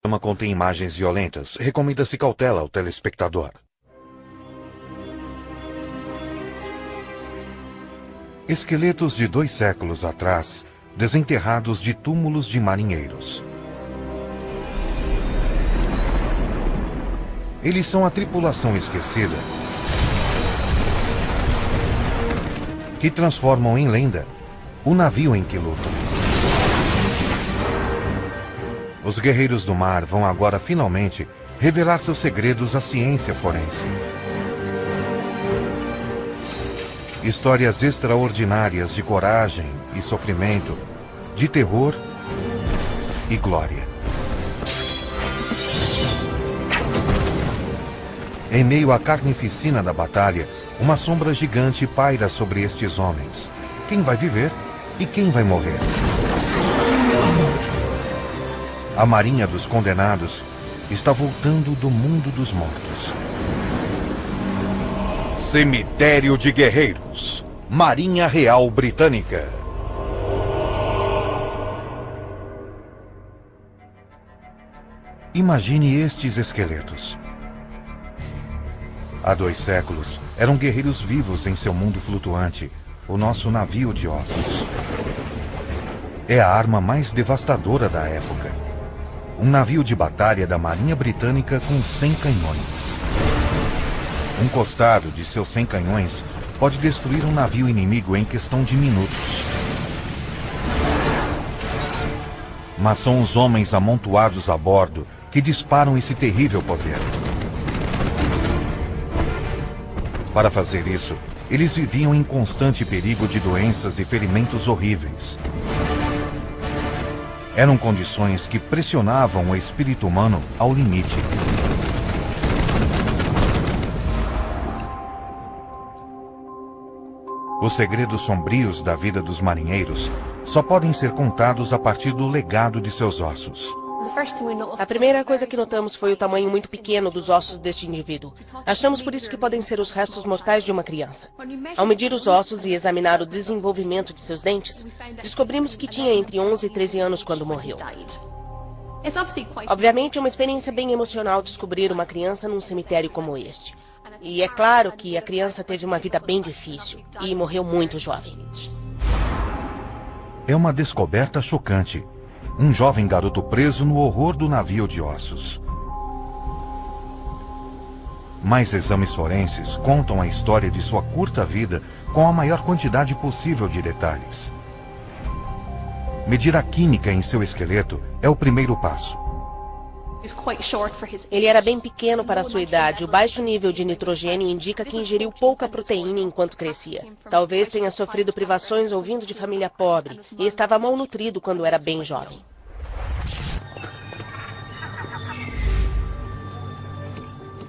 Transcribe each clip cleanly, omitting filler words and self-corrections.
programa contém imagens violentas. Recomenda-se cautela ao telespectador. Esqueletos de 2 séculos atrás, desenterrados de túmulos de marinheiros. Eles são a tripulação esquecida que transformam em lenda o navio em que lutam. Os guerreiros do mar vão agora finalmente revelar seus segredos à ciência forense. Histórias extraordinárias de coragem e sofrimento, de terror e glória. Em meio à carnificina da batalha, uma sombra gigante paira sobre estes homens. Quem vai viver e quem vai morrer? A Marinha dos Condenados está voltando do mundo dos mortos. Cemitério de Guerreiros. Marinha Real Britânica. Imagine estes esqueletos. Há 2 séculos, eram guerreiros vivos em seu mundo flutuante, o nosso navio de ossos. É a arma mais devastadora da época. Um navio de batalha da Marinha Britânica com 100 canhões. Um costado de seus 100 canhões pode destruir um navio inimigo em questão de minutos. Mas são os homens amontoados a bordo que disparam esse terrível poder. Para fazer isso, eles viviam em constante perigo de doenças e ferimentos horríveis. Eram condições que pressionavam o espírito humano ao limite. Os segredos sombrios da vida dos marinheiros só podem ser contados a partir do legado de seus ossos. A primeira coisa que notamos foi o tamanho muito pequeno dos ossos deste indivíduo. Achamos por isso que podem ser os restos mortais de uma criança. Ao medir os ossos e examinar o desenvolvimento de seus dentes, descobrimos que tinha entre 11 e 13 anos quando morreu. Obviamente, é uma experiência bem emocional descobrir uma criança num cemitério como este. E é claro que a criança teve uma vida bem difícil e morreu muito jovem. É uma descoberta chocante. Um jovem garoto preso no horror do navio de ossos. Mais exames forenses contam a história de sua curta vida com a maior quantidade possível de detalhes. Medir a química em seu esqueleto é o primeiro passo. Ele era bem pequeno para a sua idade. O baixo nível de nitrogênio indica que ingeriu pouca proteína enquanto crescia. Talvez tenha sofrido privações ou vindo de família pobre e estava mal nutrido quando era bem jovem.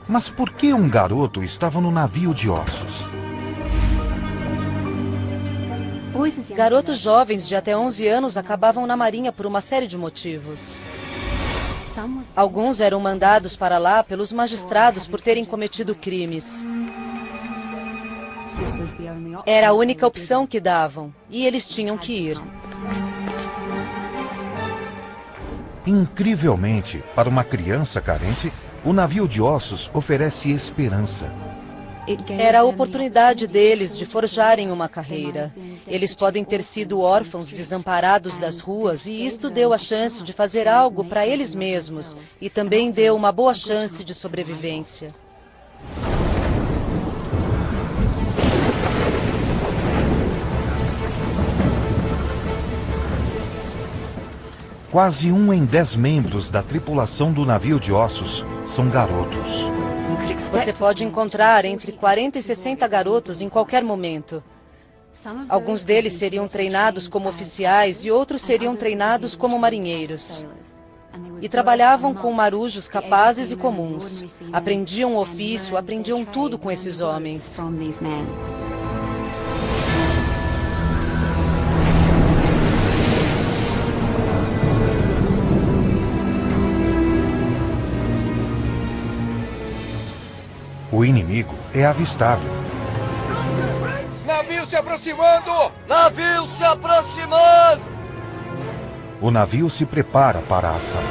Mas por que um garoto estava no navio de ossos? Garotos jovens de até 11 anos acabavam na marinha por uma série de motivos. Alguns eram mandados para lá pelos magistrados por terem cometido crimes. Era a única opção que davam, e eles tinham que ir. Incrivelmente, para uma criança carente, o navio de ossos oferece esperança. Era a oportunidade deles de forjarem uma carreira. Eles podem ter sido órfãos desamparados das ruas e isto deu a chance de fazer algo para eles mesmos e também deu uma boa chance de sobrevivência. Quase 1 em 10 membros da tripulação do navio de ossos são garotos. Você pode encontrar entre 40 e 60 garotos em qualquer momento. Alguns deles seriam treinados como oficiais e outros seriam treinados como marinheiros. E trabalhavam com marujos capazes e comuns. Aprendiam o ofício, aprendiam tudo com esses homens. O inimigo é avistado. Navio se aproximando! Navio se aproximando! O navio se prepara para a ação.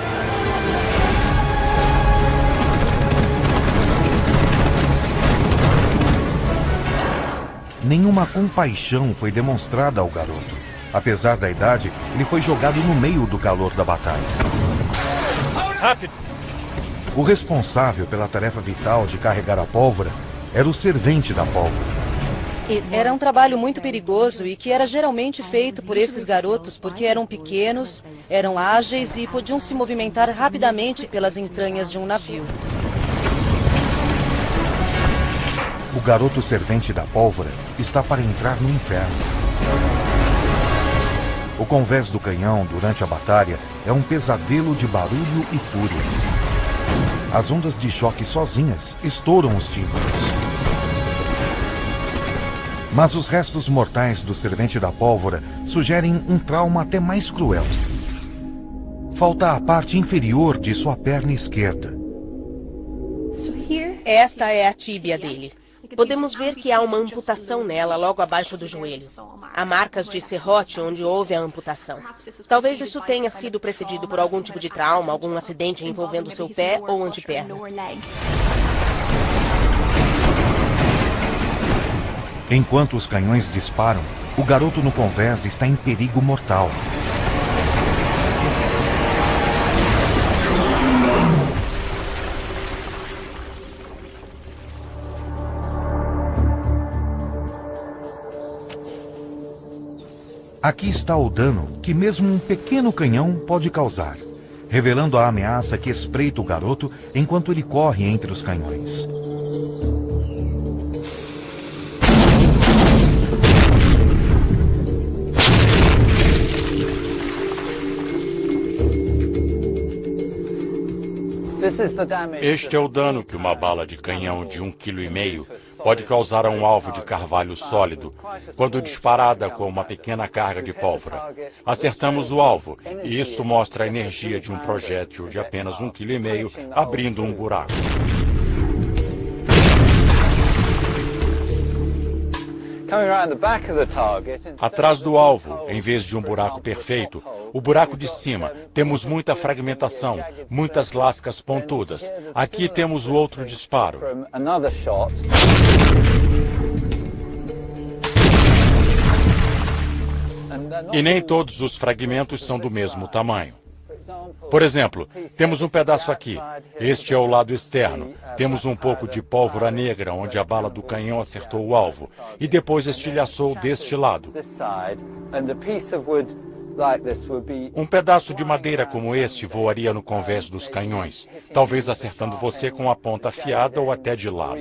Nenhuma compaixão foi demonstrada ao garoto. Apesar da idade, ele foi jogado no meio do calor da batalha. Rápido! O responsável pela tarefa vital de carregar a pólvora era o servente da pólvora. Era um trabalho muito perigoso e que era geralmente feito por esses garotos porque eram pequenos, eram ágeis e podiam se movimentar rapidamente pelas entranhas de um navio. O garoto servente da pólvora está para entrar no inferno. O convés do canhão durante a batalha é um pesadelo de barulho e fúria. As ondas de choque sozinhas estouram os tímpanos. Mas os restos mortais do servente da pólvora sugerem um trauma até mais cruel. Falta a parte inferior de sua perna esquerda. Esta é a tíbia dele. Podemos ver que há uma amputação nela logo abaixo do joelho. Há marcas de serrote onde houve a amputação. Talvez isso tenha sido precedido por algum tipo de trauma, algum acidente envolvendo seu pé ou anteperna. Enquanto os canhões disparam, o garoto no convés está em perigo mortal. Aqui está o dano que mesmo um pequeno canhão pode causar, revelando a ameaça que espreita o garoto enquanto ele corre entre os canhões. Este é o dano que uma bala de canhão de 1,5 kg pode causar a um alvo de carvalho sólido, quando disparada com uma pequena carga de pólvora. Acertamos o alvo, e isso mostra a energia de um projétil de apenas 1,5 kg abrindo um buraco. Atrás do alvo, em vez de um buraco perfeito, o buraco de cima, temos muita fragmentação, muitas lascas pontudas. Aqui temos o outro disparo. E nem todos os fragmentos são do mesmo tamanho. Por exemplo, temos um pedaço aqui. Este é o lado externo. Temos um pouco de pólvora negra onde a bala do canhão acertou o alvo e depois estilhaçou deste lado. Um pedaço de madeira como este voaria no convés dos canhões, talvez acertando você com a ponta afiada ou até de lado.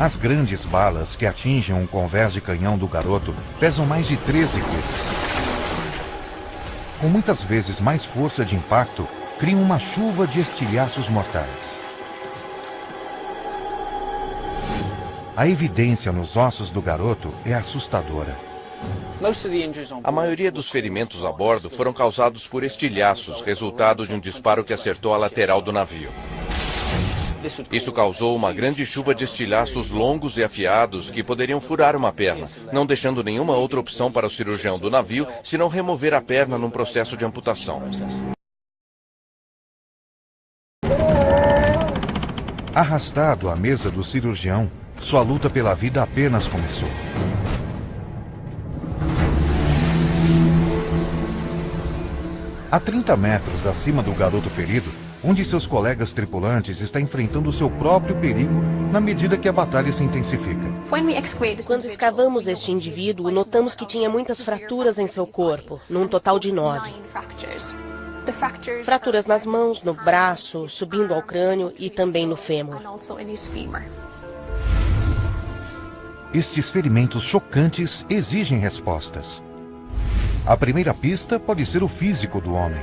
As grandes balas que atingem um convés de canhão do garoto pesam mais de 13 quilos. Com muitas vezes mais força de impacto, criam uma chuva de estilhaços mortais. A evidência nos ossos do garoto é assustadora. A maioria dos ferimentos a bordo foram causados por estilhaços, resultado de um disparo que acertou a lateral do navio. Isso causou uma grande chuva de estilhaços longos e afiados que poderiam furar uma perna, não deixando nenhuma outra opção para o cirurgião do navio senão remover a perna num processo de amputação. Arrastado à mesa do cirurgião, sua luta pela vida apenas começou. A 30 metros acima do garoto ferido, um de seus colegas tripulantes está enfrentando seu próprio perigo na medida que a batalha se intensifica. Quando escavamos este indivíduo, notamos que tinha muitas fraturas em seu corpo, num total de 9. Fraturas nas mãos, no braço, subindo ao crânio e também no fêmur. Estes ferimentos chocantes exigem respostas. A primeira pista pode ser o físico do homem.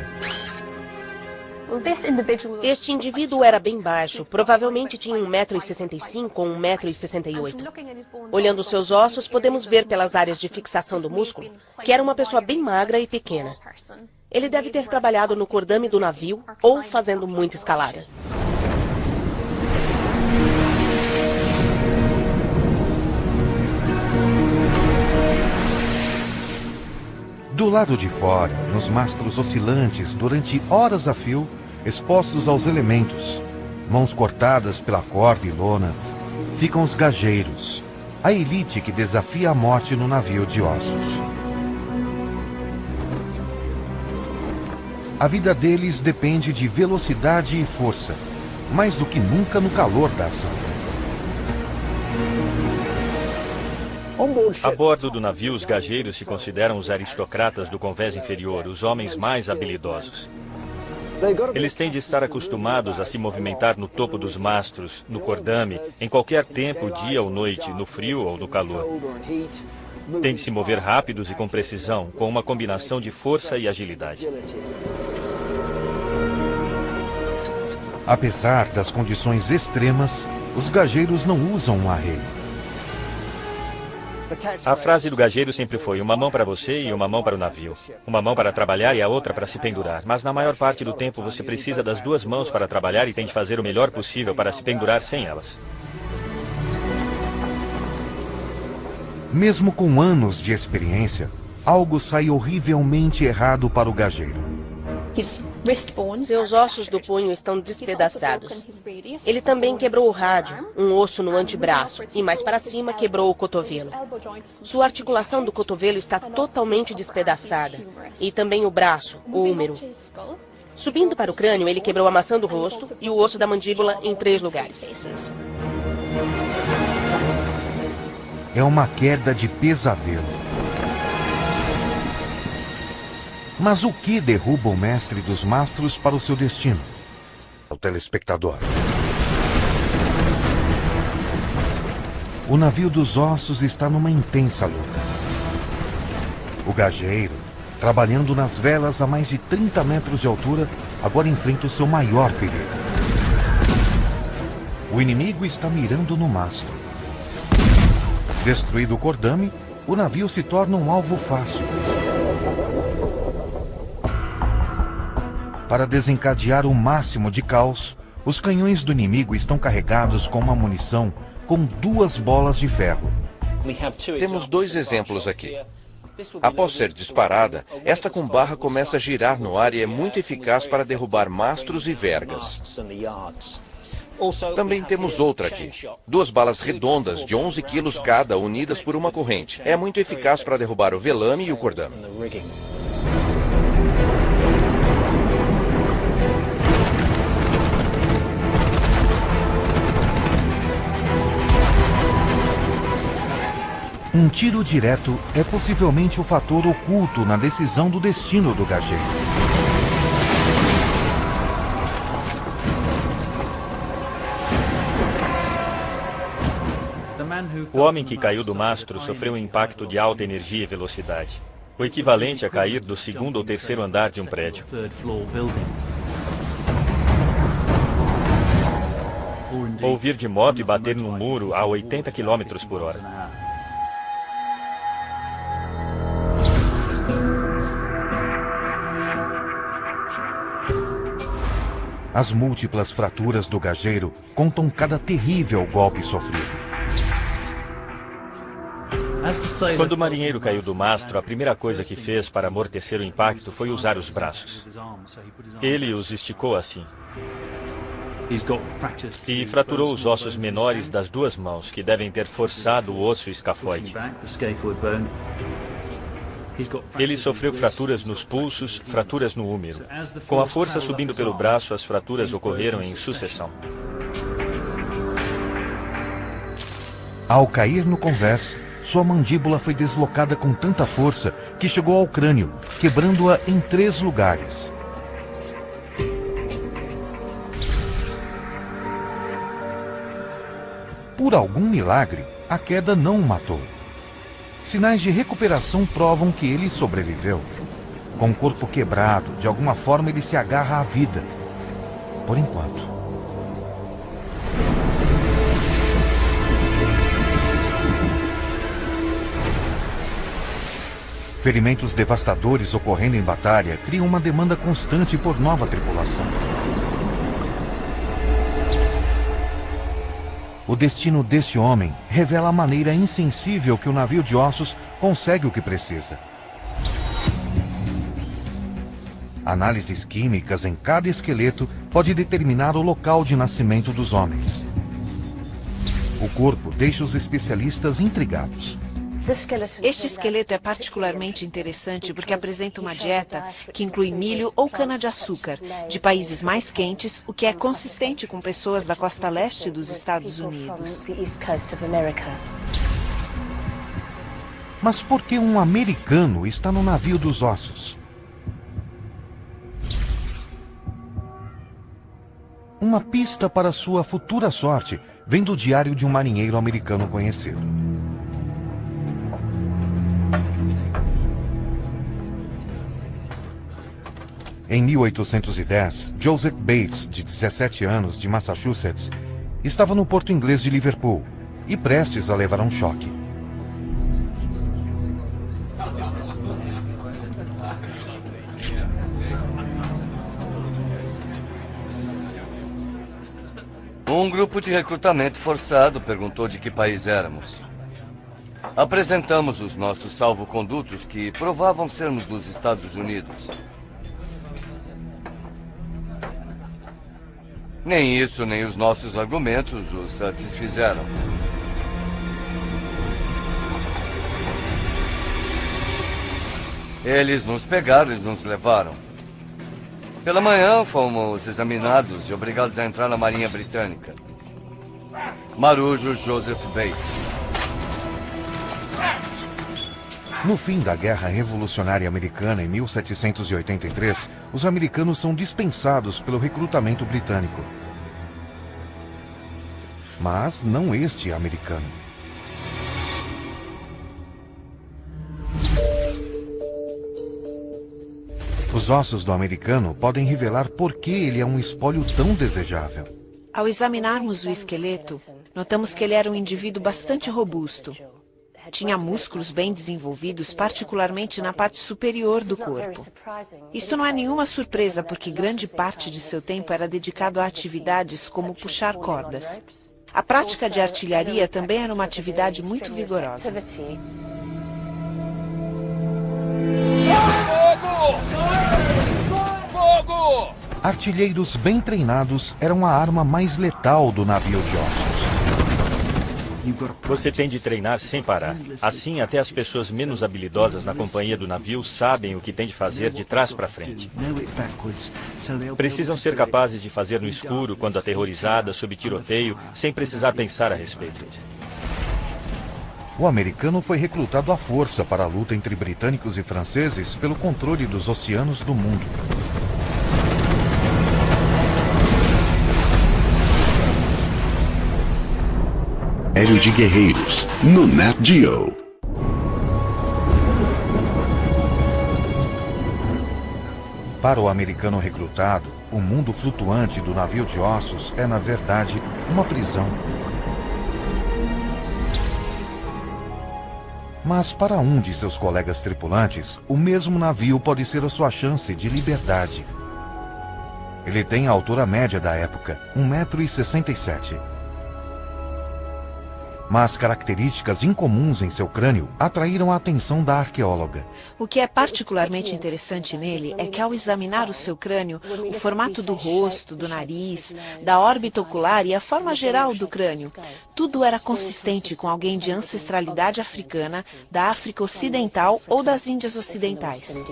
Este indivíduo era bem baixo, provavelmente tinha 1,65 m ou 1,68 m. Olhando seus ossos, podemos ver pelas áreas de fixação do músculo que era uma pessoa bem magra e pequena. Ele deve ter trabalhado no cordame do navio ou fazendo muita escalada. Do lado de fora, nos mastros oscilantes durante horas a fio, expostos aos elementos, mãos cortadas pela corda e lona, ficam os gajeiros, a elite que desafia a morte no navio de ossos. A vida deles depende de velocidade e força, mais do que nunca no calor da ação. A bordo do navio, os gajeiros se consideram os aristocratas do convés inferior, os homens mais habilidosos. Eles têm de estar acostumados a se movimentar no topo dos mastros, no cordame, em qualquer tempo, dia ou noite, no frio ou no calor. Têm de se mover rápidos e com precisão, com uma combinação de força e agilidade. Apesar das condições extremas, os gajeiros não usam um arreio. A frase do gajeiro sempre foi: uma mão para você e uma mão para o navio. Uma mão para trabalhar e a outra para se pendurar. Mas na maior parte do tempo você precisa das duas mãos para trabalhar e tem de fazer o melhor possível para se pendurar sem elas. Mesmo com anos de experiência, algo sai horrivelmente errado para o gajeiro. Seus ossos do punho estão despedaçados. Ele também quebrou o rádio, um osso no antebraço, e mais para cima quebrou o cotovelo. Sua articulação do cotovelo está totalmente despedaçada, e também o braço, o húmero. Subindo para o crânio, ele quebrou a maçã do rosto e o osso da mandíbula em 3 lugares. É uma queda de pesadelo. Mas o que derruba o mestre dos mastros para o seu destino? O telespectador. O navio dos ossos está numa intensa luta. O gajeiro, trabalhando nas velas a mais de 30 metros de altura, agora enfrenta o seu maior perigo. O inimigo está mirando no mastro. Destruído o cordame, o navio se torna um alvo fácil. Para desencadear o máximo de caos, os canhões do inimigo estão carregados com uma munição com 2 bolas de ferro. Temos 2 exemplos aqui. Após ser disparada, esta com barra começa a girar no ar e é muito eficaz para derrubar mastros e vergas. Também temos outra aqui. 2 balas redondas de 11 quilos cada, unidas por uma corrente. É muito eficaz para derrubar o velame e o cordame. Um tiro direto é possivelmente o fator oculto na decisão do destino do gajeiro. O homem que caiu do mastro sofreu um impacto de alta energia e velocidade, o equivalente a cair do 2º ou 3º andar de um prédio. Ou vir de moto e bater num muro a 80 km por hora. As múltiplas fraturas do gajeiro contam cada terrível golpe sofrido. Quando o marinheiro caiu do mastro, a primeira coisa que fez para amortecer o impacto foi usar os braços. Ele os esticou assim. E fraturou os ossos menores das 2 mãos, que devem ter forçado o osso escafoide. Ele sofreu fraturas nos pulsos, fraturas no húmero. Com a força subindo pelo braço, as fraturas ocorreram em sucessão. Ao cair no convés, sua mandíbula foi deslocada com tanta força que chegou ao crânio, quebrando-a em 3 lugares. Por algum milagre, a queda não o matou. Sinais de recuperação provam que ele sobreviveu. Com o corpo quebrado, de alguma forma ele se agarra à vida. Por enquanto. Ferimentos devastadores ocorrendo em batalha criam uma demanda constante por nova tripulação. O destino deste homem revela a maneira insensível que o navio de ossos consegue o que precisa. Análises químicas em cada esqueleto pode determinar o local de nascimento dos homens. O corpo deixa os especialistas intrigados. Este esqueleto é particularmente interessante porque apresenta uma dieta que inclui milho ou cana-de-açúcar, de países mais quentes, o que é consistente com pessoas da costa leste dos Estados Unidos. Mas por que um americano está no navio dos ossos? Uma pista para sua futura sorte vem do diário de um marinheiro americano conhecido. Em 1810, Joseph Bates, de 17 anos, de Massachusetts, estava no porto inglês de Liverpool e prestes a levar um choque. Um grupo de recrutamento forçado perguntou de que país éramos. Apresentamos os nossos salvo-condutos que provavam sermos dos Estados Unidos. Nem isso, nem os nossos argumentos os satisfizeram. Eles nos pegaram e nos levaram. Pela manhã, fomos examinados e obrigados a entrar na Marinha Britânica. Marujo Joseph Bates. No fim da Guerra Revolucionária Americana, em 1783, os americanos são dispensados pelo recrutamento britânico. Mas não este americano. Os ossos do americano podem revelar por que ele é um espólio tão desejável. Ao examinarmos o esqueleto, notamos que ele era um indivíduo bastante robusto. Tinha músculos bem desenvolvidos, particularmente na parte superior do corpo. Isto não é nenhuma surpresa, porque grande parte de seu tempo era dedicado a atividades como puxar cordas. A prática de artilharia também era uma atividade muito vigorosa. Fogo! Artilheiros bem treinados eram a arma mais letal do navio de ossos. Você tem de treinar sem parar. Assim, até as pessoas menos habilidosas na companhia do navio sabem o que tem de fazer de trás para frente. Precisam ser capazes de fazer no escuro, quando aterrorizadas, sob tiroteio, sem precisar pensar a respeito. O americano foi recrutado à força para a luta entre britânicos e franceses pelo controle dos oceanos do mundo. Aéreo de Guerreiros, no Nat Geo. Para o americano recrutado, o mundo flutuante do navio de ossos é, na verdade, uma prisão. Mas para um de seus colegas tripulantes, o mesmo navio pode ser a sua chance de liberdade. Ele tem a altura média da época, 1,67 m. Mas características incomuns em seu crânio atraíram a atenção da arqueóloga. O que é particularmente interessante nele é que, ao examinar o seu crânio, o formato do rosto, do nariz, da órbita ocular e a forma geral do crânio, tudo era consistente com alguém de ancestralidade africana, da África Ocidental ou das Índias Ocidentais.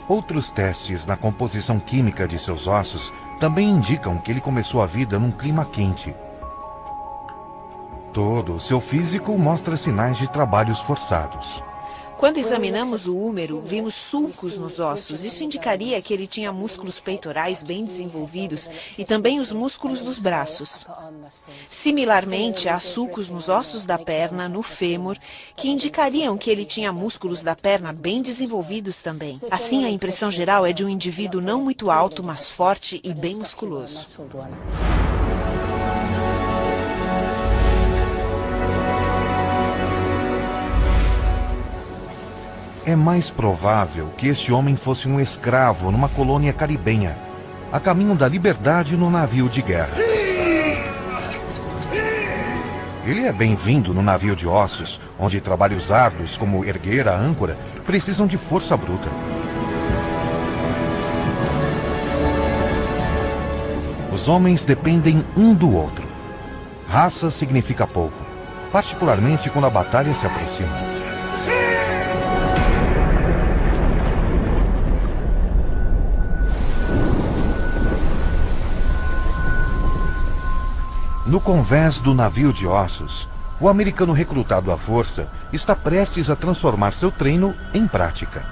Outros testes na composição química de seus ossos também indicam que ele começou a vida num clima quente. Todo o seu físico mostra sinais de trabalhos forçados. Quando examinamos o húmero, vimos sulcos nos ossos. Isso indicaria que ele tinha músculos peitorais bem desenvolvidos e também os músculos dos braços. Similarmente, há sulcos nos ossos da perna, no fêmur, que indicariam que ele tinha músculos da perna bem desenvolvidos também. Assim, a impressão geral é de um indivíduo não muito alto, mas forte e bem musculoso. É mais provável que este homem fosse um escravo numa colônia caribenha, a caminho da liberdade no navio de guerra. Ele é bem-vindo no navio de ossos, onde trabalhos árduos como erguer a âncora precisam de força bruta. Os homens dependem um do outro. Raça significa pouco, particularmente quando a batalha se aproxima. No convés do navio de ossos, o americano recrutado à força está prestes a transformar seu treino em prática.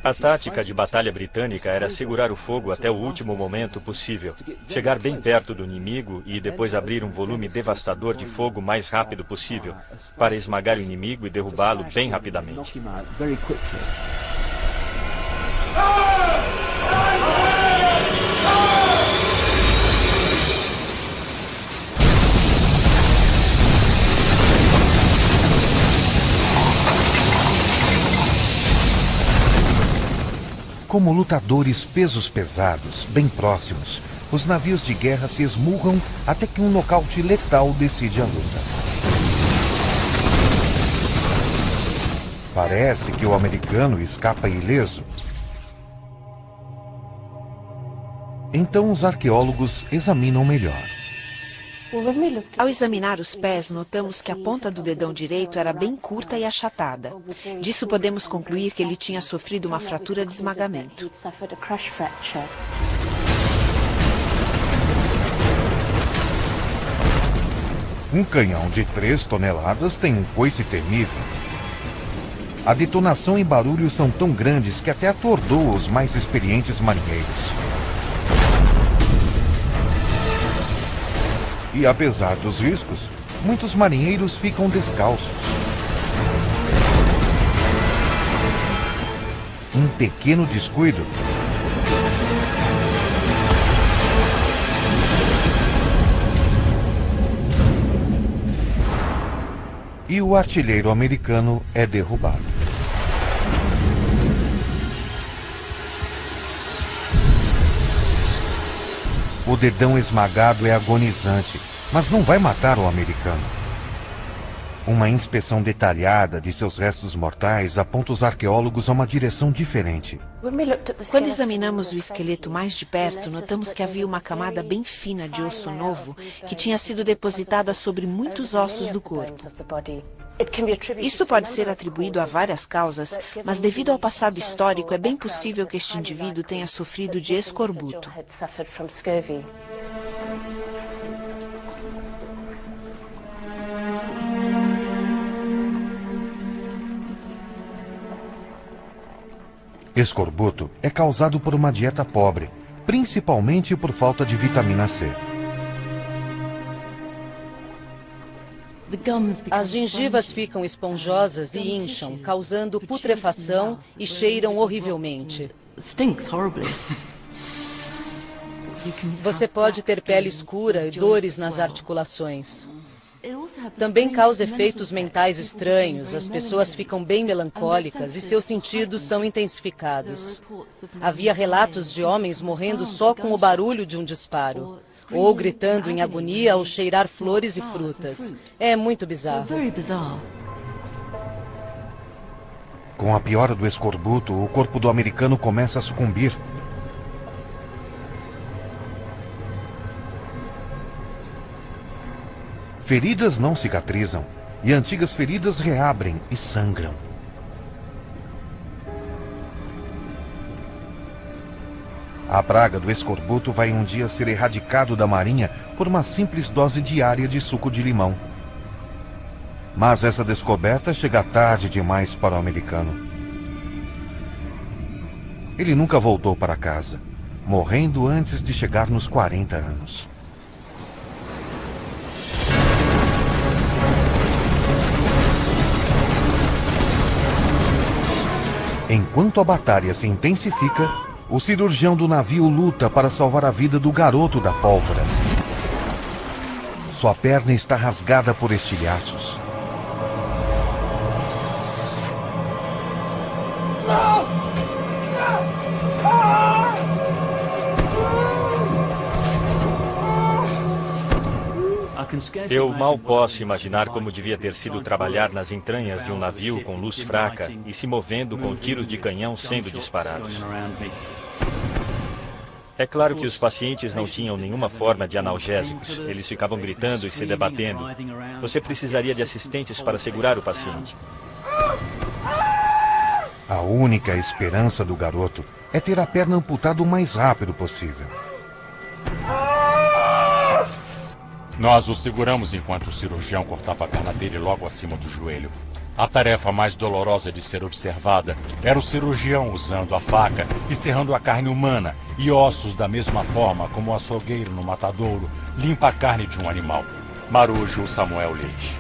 A tática de batalha britânica era segurar o fogo até o último momento possível, chegar bem perto do inimigo e depois abrir um volume devastador de fogo o mais rápido possível, para esmagar o inimigo e derrubá-lo bem rapidamente. Como lutadores pesos pesados, bem próximos, os navios de guerra se esmurram até que um nocaute letal decide a luta. Parece que o americano escapa ileso. Então os arqueólogos examinam melhor. Ao examinar os pés, notamos que a ponta do dedão direito era bem curta e achatada. Disso podemos concluir que ele tinha sofrido uma fratura de esmagamento. Um canhão de 3 toneladas tem um coice temível. A detonação e barulho são tão grandes que até atordoa os mais experientes marinheiros. E apesar dos riscos, muitos marinheiros ficam descalços. Um pequeno descuido e o artilheiro americano é derrubado. O dedão esmagado é agonizante, mas não vai matar o americano. Uma inspeção detalhada de seus restos mortais aponta os arqueólogos a uma direção diferente. Quando examinamos o esqueleto mais de perto, notamos que havia uma camada bem fina de osso novo que tinha sido depositada sobre muitos ossos do corpo. Isto pode ser atribuído a várias causas, mas devido ao passado histórico, é bem possível que este indivíduo tenha sofrido de escorbuto. Escorbuto é causado por uma dieta pobre, principalmente por falta de vitamina C. As gengivas ficam esponjosas e incham, causando putrefação e cheiram horrivelmente. Você pode ter pele escura e dores nas articulações. Também causa efeitos mentais estranhos, as pessoas ficam bem melancólicas e seus sentidos são intensificados. Havia relatos de homens morrendo só com o barulho de um disparo, ou gritando em agonia ao cheirar flores e frutas. É muito bizarro. Com a piora do escorbuto, o corpo do americano começa a sucumbir. Feridas não cicatrizam, e antigas feridas reabrem e sangram. A praga do escorbuto vai um dia ser erradicado da marinha por uma simples dose diária de suco de limão. Mas essa descoberta chega tarde demais para o americano. Ele nunca voltou para casa, morrendo antes de chegar nos 40 anos. Enquanto a batalha se intensifica, o cirurgião do navio luta para salvar a vida do garoto da pólvora. Sua perna está rasgada por estilhaços. Eu mal posso imaginar como devia ter sido trabalhar nas entranhas de um navio com luz fraca e se movendo com tiros de canhão sendo disparados. É claro que os pacientes não tinham nenhuma forma de analgésicos. Eles ficavam gritando e se debatendo. Você precisaria de assistentes para segurar o paciente. A única esperança do garoto é ter a perna amputada o mais rápido possível. Nós o seguramos enquanto o cirurgião cortava a perna dele logo acima do joelho. A tarefa mais dolorosa de ser observada era o cirurgião usando a faca e serrando a carne humana e ossos da mesma forma como o açougueiro no matadouro limpa a carne de um animal. Marujo Samuel Leite.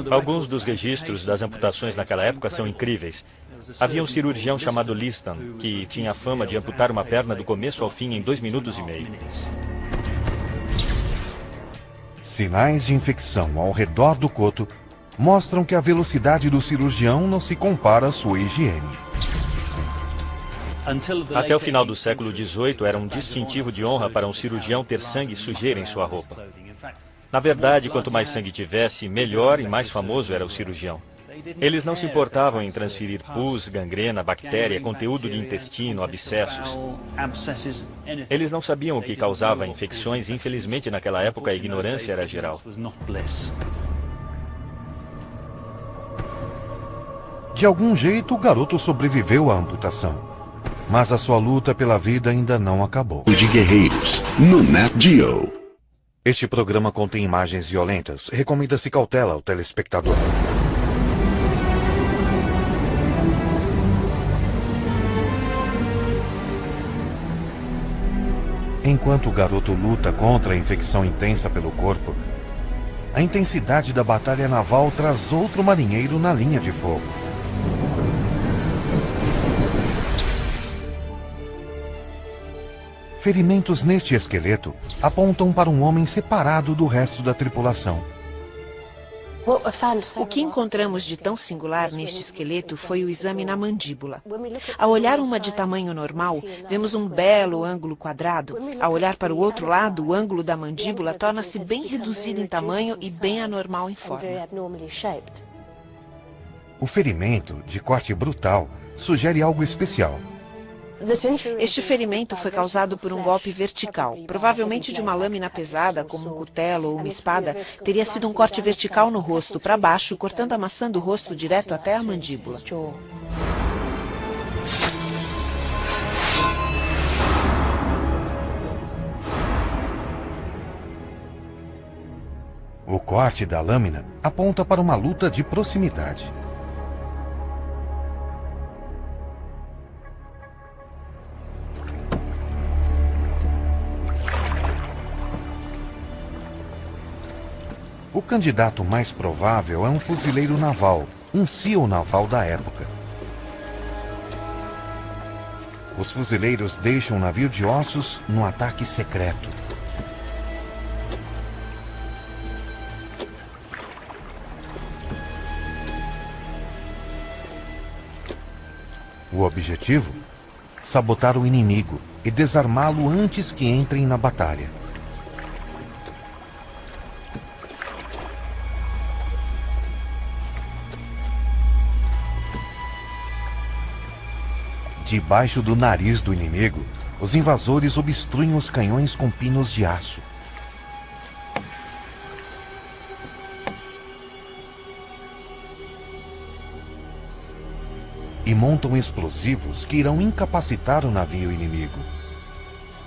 Alguns dos registros das amputações naquela época são incríveis. Havia um cirurgião chamado Liston, que tinha a fama de amputar uma perna do começo ao fim em 2 minutos e meio. Sinais de infecção ao redor do coto mostram que a velocidade do cirurgião não se compara à sua higiene. Até o final do século XVIII, era um distintivo de honra para um cirurgião ter sangue e sujeira em sua roupa. Na verdade, quanto mais sangue tivesse, melhor e mais famoso era o cirurgião. Eles não se importavam em transferir pus, gangrena, bactéria, conteúdo de intestino, abscessos. Eles não sabiam o que causava infecções e, infelizmente, naquela época, a ignorância era geral. De algum jeito, o garoto sobreviveu à amputação. Mas a sua luta pela vida ainda não acabou. De Guerreiros, no Nat Geo. Este programa contém imagens violentas. Recomenda-se cautela ao telespectador. Enquanto o garoto luta contra a infecção intensa pelo corpo, a intensidade da batalha naval traz outro marinheiro na linha de fogo. Ferimentos neste esqueleto apontam para um homem separado do resto da tripulação. O que encontramos de tão singular neste esqueleto foi o exame na mandíbula. Ao olhar uma de tamanho normal, vemos um belo ângulo quadrado. Ao olhar para o outro lado, o ângulo da mandíbula torna-se bem reduzido em tamanho e bem anormal em forma. O ferimento, de corte brutal, sugere algo especial. Este ferimento foi causado por um golpe vertical. Provavelmente de uma lâmina pesada, como um cutelo ou uma espada, teria sido um corte vertical no rosto, para baixo, cortando a maçã do rosto direto até a mandíbula. O corte da lâmina aponta para uma luta de proximidade. O candidato mais provável é um fuzileiro naval, um SEAL naval da época. Os fuzileiros deixam um navio de ossos num ataque secreto. O objetivo? Sabotar o inimigo e desarmá-lo antes que entrem na batalha. Debaixo do nariz do inimigo, os invasores obstruem os canhões com pinos de aço. E montam explosivos que irão incapacitar o navio inimigo.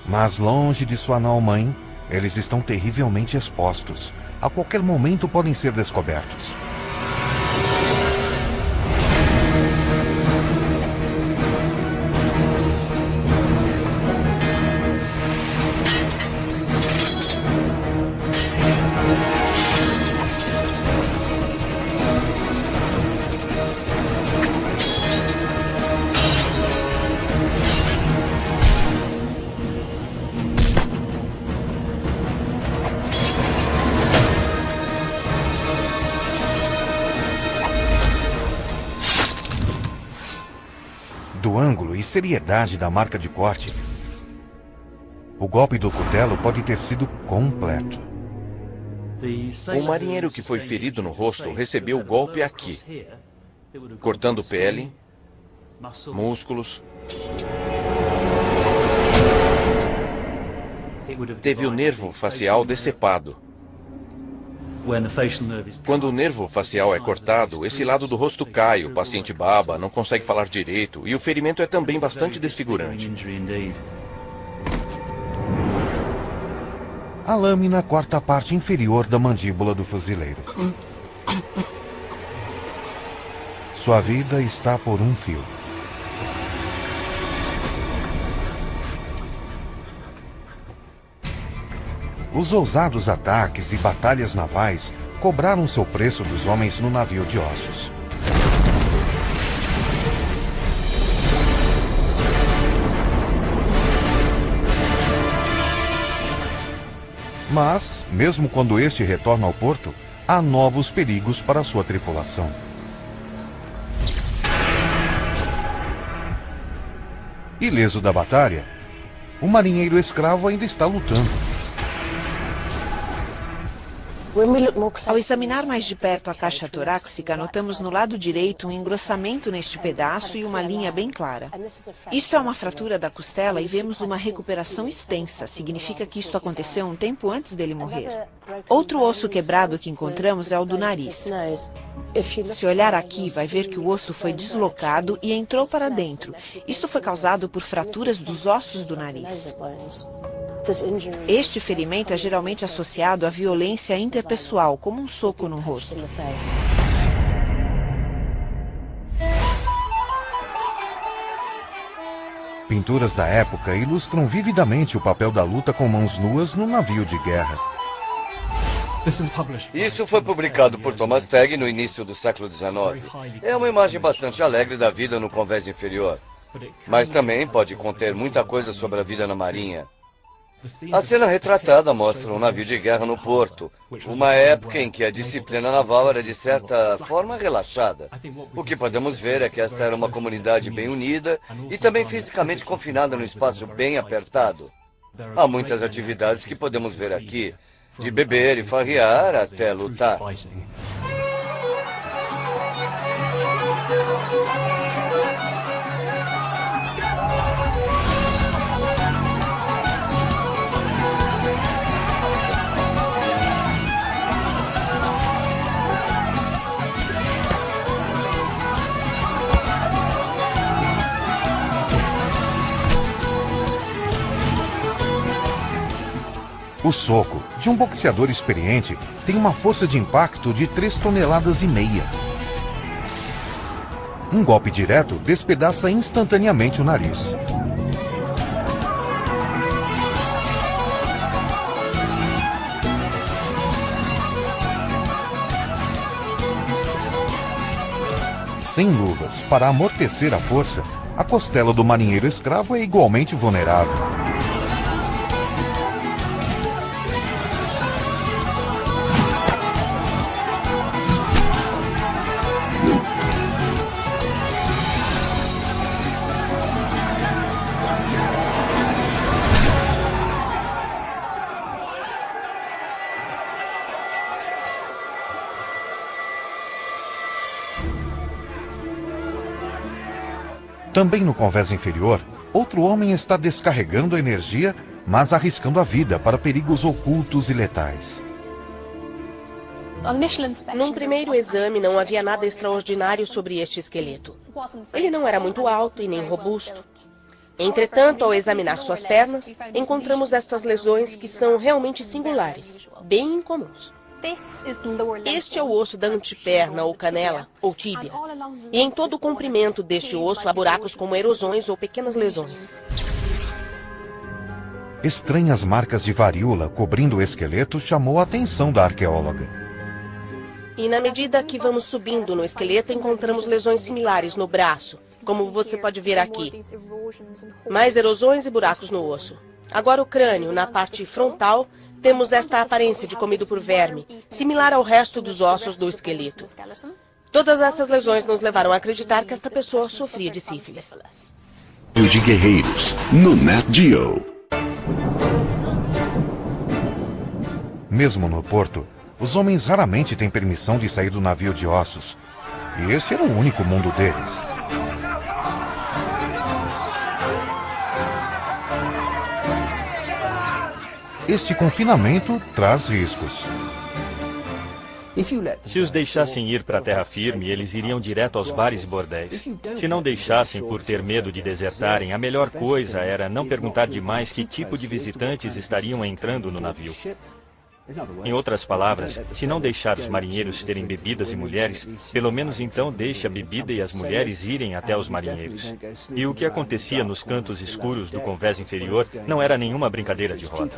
Mas longe de sua nau-mãe, eles estão terrivelmente expostos. A qualquer momento podem ser descobertos. Do ângulo e seriedade da marca de corte, o golpe do cutelo pode ter sido completo. O marinheiro que foi ferido no rosto recebeu o golpe aqui, cortando pele, músculos. Teve o nervo facial decepado. Quando o nervo facial é cortado, esse lado do rosto cai, o paciente baba, não consegue falar direito e o ferimento é também bastante desfigurante. A lâmina corta a parte inferior da mandíbula do fuzileiro. Sua vida está por um fio. Os ousados ataques e batalhas navais cobraram seu preço dos homens no navio de ossos. Mas, mesmo quando este retorna ao porto, há novos perigos para sua tripulação. Ileso da batalha, o marinheiro escravo ainda está lutando. Ao examinar mais de perto a caixa torácica, notamos no lado direito um engrossamento neste pedaço e uma linha bem clara. Isto é uma fratura da costela e vemos uma recuperação extensa. Significa que isto aconteceu um tempo antes dele morrer. Outro osso quebrado que encontramos é o do nariz. Se olhar aqui, vai ver que o osso foi deslocado e entrou para dentro. Isto foi causado por fraturas dos ossos do nariz. Este ferimento é geralmente associado à violência interpessoal, como um soco no rosto. Pinturas da época ilustram vividamente o papel da luta com mãos nuas no navio de guerra. Isso foi publicado por Thomas Tagg no início do século XIX. É uma imagem bastante alegre da vida no convés inferior, mas também pode conter muita coisa sobre a vida na marinha. A cena retratada mostra um navio de guerra no porto, uma época em que a disciplina naval era de certa forma relaxada. O que podemos ver é que esta era uma comunidade bem unida e também fisicamente confinada num espaço bem apertado. Há muitas atividades que podemos ver aqui, de beber e farrear até lutar. O soco de um boxeador experiente tem uma força de impacto de 3,5 toneladas. Um golpe direto despedaça instantaneamente o nariz. Sem luvas para amortecer a força, a costela do marinheiro escravo é igualmente vulnerável. Também no convés inferior, outro homem está descarregando a energia, mas arriscando a vida para perigos ocultos e letais. Num primeiro exame, não havia nada extraordinário sobre este esqueleto. Ele não era muito alto e nem robusto. Entretanto, ao examinar suas pernas, encontramos estas lesões que são realmente singulares, bem incomuns. Este é o osso da anteperna ou canela, ou tíbia. E em todo o comprimento deste osso há buracos como erosões ou pequenas lesões. Estranhas marcas de varíola cobrindo o esqueleto chamou a atenção da arqueóloga. E na medida que vamos subindo no esqueleto, encontramos lesões similares no braço, como você pode ver aqui. Mais erosões e buracos no osso. Agora o crânio, na parte frontal, temos esta aparência de comido por verme, similar ao resto dos ossos do esqueleto. Todas essas lesões nos levaram a acreditar que esta pessoa sofria de sífilis. De Guerreiros, no Nat Geo. Mesmo no porto, Os homens raramente têm permissão de sair do navio de ossos. E esse era o único mundo deles. Este confinamento traz riscos. Se os deixassem ir para a terra firme, eles iriam direto aos bares e bordéis. Se não deixassem por ter medo de desertarem, a melhor coisa era não perguntar demais que tipo de visitantes estariam entrando no navio. Em outras palavras, se não deixar os marinheiros terem bebidas e mulheres, pelo menos então deixe a bebida e as mulheres irem até os marinheiros. E o que acontecia nos cantos escuros do convés inferior não era nenhuma brincadeira de roda.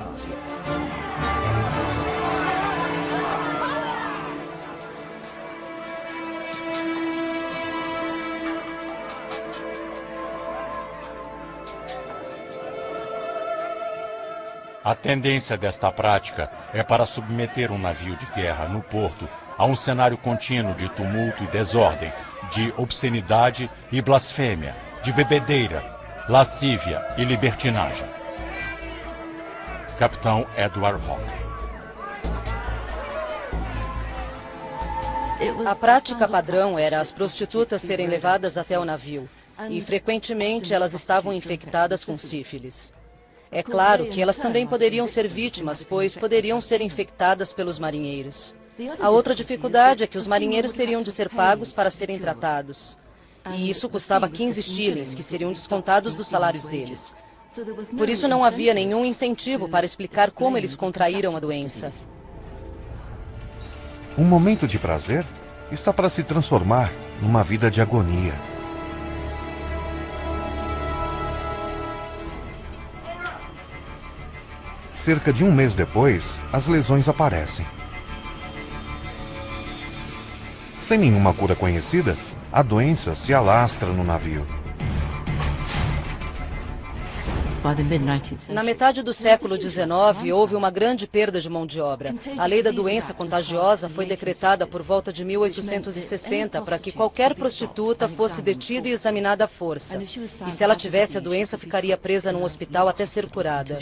A tendência desta prática é para submeter um navio de guerra no porto a um cenário contínuo de tumulto e desordem, de obscenidade e blasfêmia, de bebedeira, lascívia e libertinagem. Capitão Edward Hawke. A prática padrão era as prostitutas serem levadas até o navio, e frequentemente elas estavam infectadas com sífilis. É claro que elas também poderiam ser vítimas, pois poderiam ser infectadas pelos marinheiros. A outra dificuldade é que os marinheiros teriam de ser pagos para serem tratados. E isso custava 15 shillings, que seriam descontados dos salários deles. Por isso não havia nenhum incentivo para explicar como eles contraíram a doença. Um momento de prazer está para se transformar numa vida de agonia. Cerca de um mês depois, as lesões aparecem. Sem nenhuma cura conhecida, a doença se alastra no navio. Na metade do século XIX, houve uma grande perda de mão de obra. A lei da doença contagiosa foi decretada por volta de 1860 para que qualquer prostituta fosse detida e examinada à força. E se ela tivesse a doença, ficaria presa num hospital até ser curada.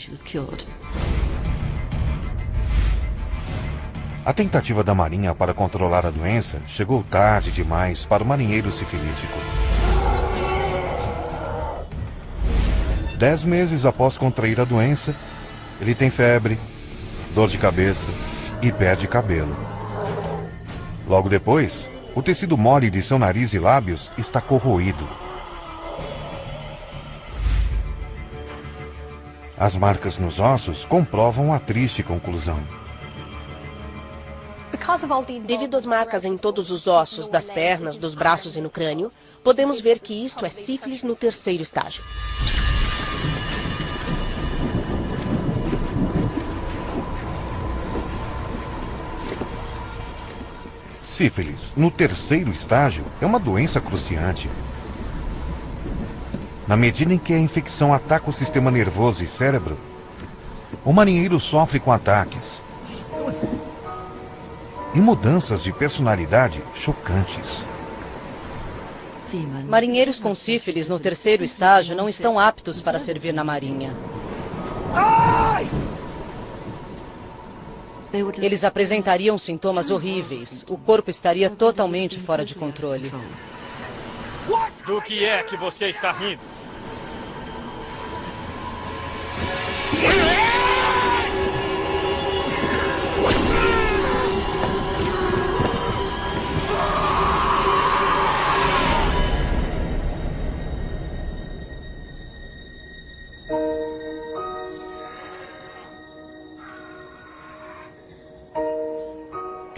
A tentativa da Marinha para controlar a doença chegou tarde demais para o marinheiro sifilítico. 10 meses após contrair a doença, ele tem febre, dor de cabeça e perde cabelo. Logo depois, o tecido mole de seu nariz e lábios está corroído. As marcas nos ossos comprovam a triste conclusão. Devido às marcas em todos os ossos, das pernas, dos braços e no crânio, podemos ver que isto é sífilis no terceiro estágio. Sífilis, no terceiro estágio, é uma doença cruciante. Na medida em que a infecção ataca o sistema nervoso e cérebro, o marinheiro sofre com ataques e mudanças de personalidade chocantes. Marinheiros com sífilis no terceiro estágio não estão aptos para servir na marinha. Eles apresentariam sintomas horríveis. O corpo estaria totalmente fora de controle. Do que é que você está rindo?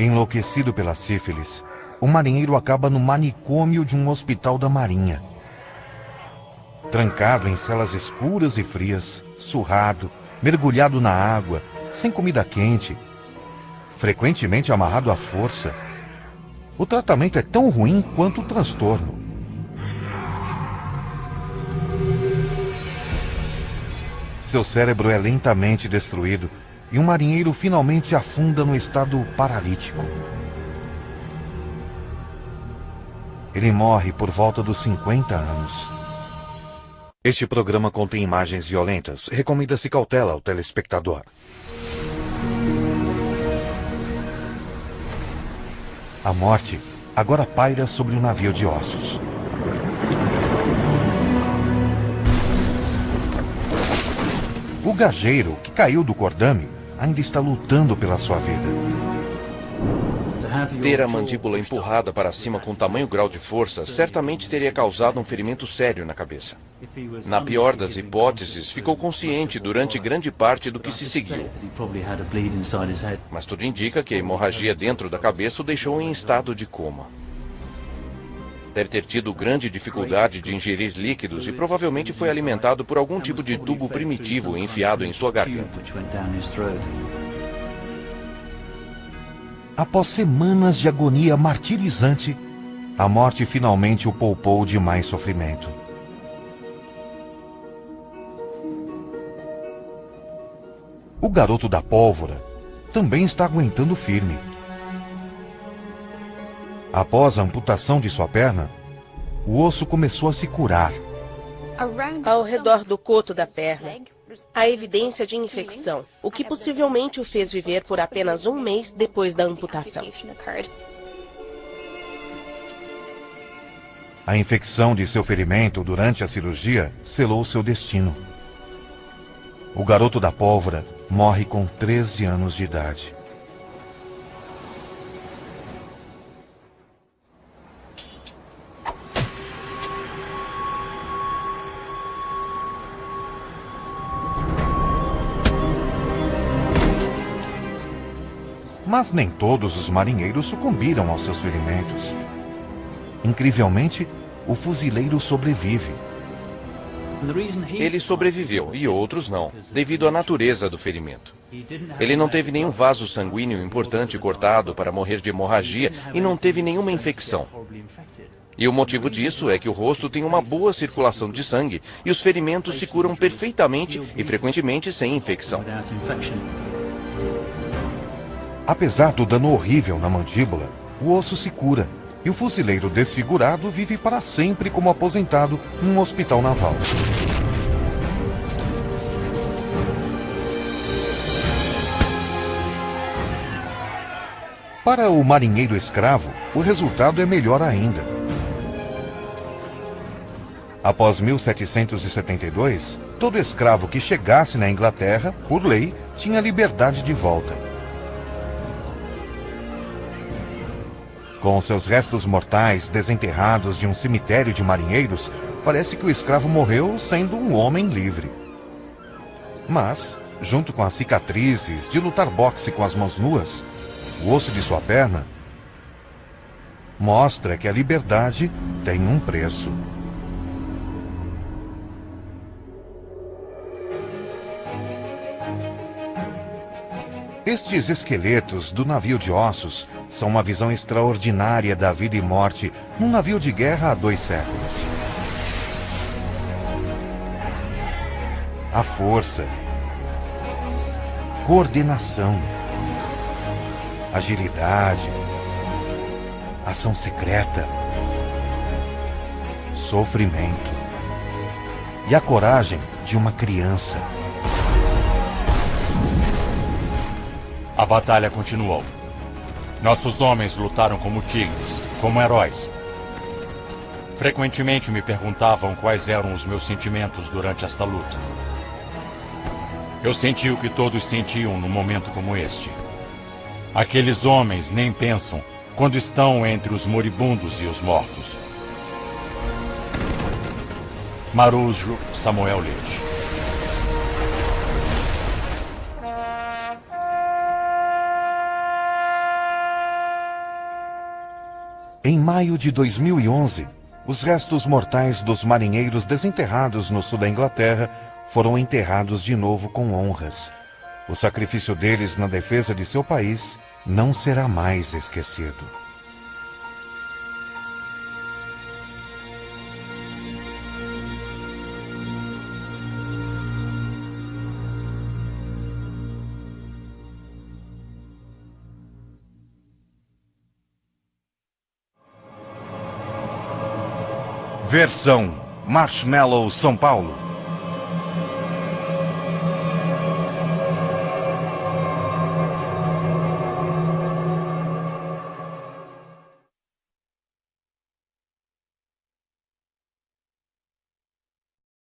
Enlouquecido pela sífilis, o marinheiro acaba no manicômio de um hospital da Marinha. Trancado em celas escuras e frias, surrado, mergulhado na água, sem comida quente, frequentemente amarrado à força. O tratamento é tão ruim quanto o transtorno. Seu cérebro é lentamente destruído e um marinheiro finalmente afunda no estado paralítico. Ele morre por volta dos 50 anos. Este programa contém imagens violentas. Recomenda-se cautela ao telespectador. A morte agora paira sobre o navio de ossos. O gajeiro, que caiu do cordame, ainda está lutando pela sua vida. Ter a mandíbula empurrada para cima com tamanho grau de força certamente teria causado um ferimento sério na cabeça. Na pior das hipóteses, ficou consciente durante grande parte do que se seguiu. Mas tudo indica que a hemorragia dentro da cabeça o deixou em estado de coma. Deve ter tido grande dificuldade de ingerir líquidos e provavelmente foi alimentado por algum tipo de tubo primitivo enfiado em sua garganta. Após semanas de agonia martirizante, a morte finalmente o poupou de mais sofrimento. O garoto da pólvora também está aguentando firme. Após a amputação de sua perna, o osso começou a se curar. Ao redor do coto da perna, há evidência de infecção, o que possivelmente o fez viver por apenas um mês depois da amputação. A infecção de seu ferimento durante a cirurgia selou seu destino. O garoto da pólvora morre com 13 anos de idade. Mas nem todos os marinheiros sucumbiram aos seus ferimentos. Incrivelmente, o fuzileiro sobrevive. Ele sobreviveu e outros não, devido à natureza do ferimento. Ele não teve nenhum vaso sanguíneo importante cortado para morrer de hemorragia e não teve nenhuma infecção. E o motivo disso é que o rosto tem uma boa circulação de sangue e os ferimentos se curam perfeitamente e frequentemente sem infecção. Apesar do dano horrível na mandíbula, o osso se cura e o fuzileiro desfigurado vive para sempre como aposentado num hospital naval. Para o marinheiro escravo, o resultado é melhor ainda. Após 1772, todo escravo que chegasse na Inglaterra, por lei, tinha liberdade de volta. Com seus restos mortais desenterrados de um cemitério de marinheiros, parece que o escravo morreu sendo um homem livre. Mas, junto com as cicatrizes de lutar boxe com as mãos nuas, o osso de sua perna mostra que a liberdade tem um preço. Estes esqueletos do navio de ossos são uma visão extraordinária da vida e morte num navio de guerra há 2 séculos. A força, coordenação, agilidade, ação secreta, sofrimento e a coragem de uma criança. A batalha continuou. Nossos homens lutaram como tigres, como heróis. Frequentemente me perguntavam quais eram os meus sentimentos durante esta luta. Eu senti o que todos sentiam num momento como este. Aqueles homens nem pensam quando estão entre os moribundos e os mortos. Marujo Samuel Leite. Em maio de 2011, os restos mortais dos marinheiros desenterrados no sul da Inglaterra foram enterrados de novo com honras. O sacrifício deles na defesa de seu país não será mais esquecido. Versão Marshmallow São Paulo.